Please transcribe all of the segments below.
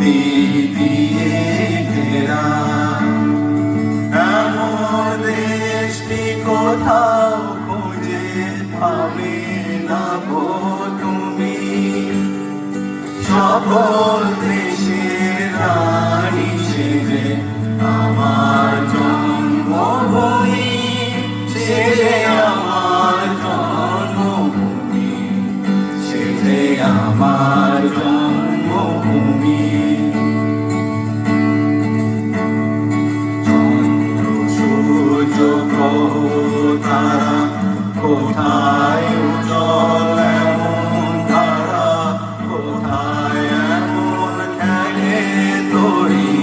স্মৃতি দিয়ে ঘেরা এমন দেশটি কোথাও খুঁজে পাবে না গো তুমি। সকল দেশের রানী সেজে আমার জন্মভূমি, সেজে আমার জন্মভূমি, সেজে আমার জন্মভূমি। চন্দ্র সূর্য গ্রহ তারা কোথায় উজ্জ্বল এমন তারা, কোথায় এমন খেলে তরি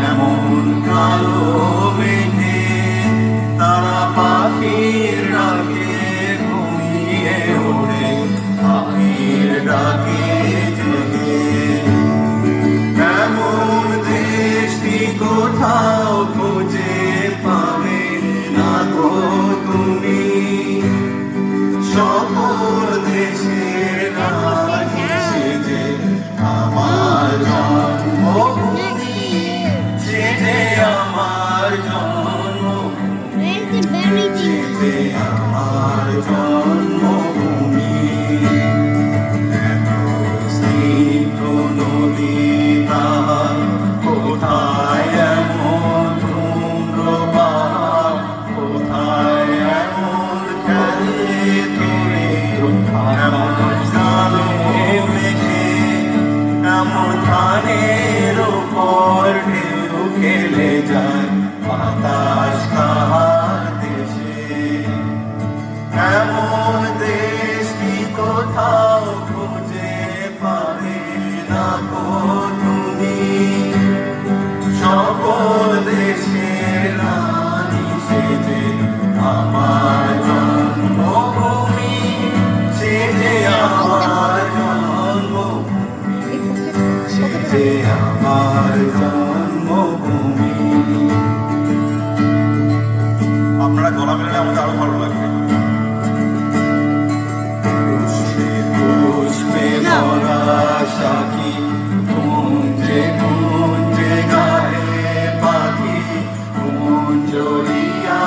এমন কালো মেঘে। তারা পাখির ডাকে ঘুমিয়ে ওঠে, পাখির ডাকে জেগে। এমন দেশটি কোথাও খুঁজে পাবে না গো তুমি। সকল দেশের রানী সেজে আমার জন্মভূমি, সেজে আমার জন্মভূমি, সেজে আমার জন্মভূমি। এত স্নিগ্ধ নদী তাহার কোথায় এমন ধূম্র পাহাড়, কোথায় এমন খেলে তোরে এমন কালো মেঘে। এমন ধানের উপর ঢেউ খেলে যায় বাতাস কাহার দেশে। এমন দেশটি কোথাও খুঁজে পাবে না গো তুমি। সকল দেশের রানী সেজে আমার জন্মভূমি, সেজে আমার জন্মভূমি, সেজে আমার জন্মভূমি। আপনারা গলা মেলালে আমাদের আরো ভালো লাগবে। পুষ্পে পুষ্পে ভরা সাথী, কুঞ্জে কুঞ্জে গায়ে পাখি, কুঞ্জরিয়া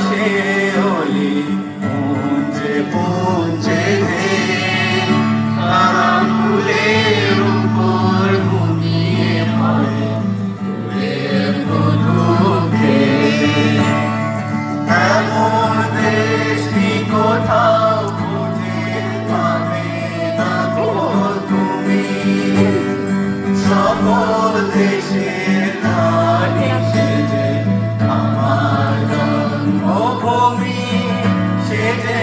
সে অলি, পুঞ্জে পুঞ্জে ধে। তারা ফুলের উপর ঘুমিয়ে পড়ে, ফুলের মধু খেয়ে। এমন দেশটি কোথাও খুঁজে পাবে না গো তুমি। সকল দেশের রানী সেজে আমার জন্মভূমি, সেজে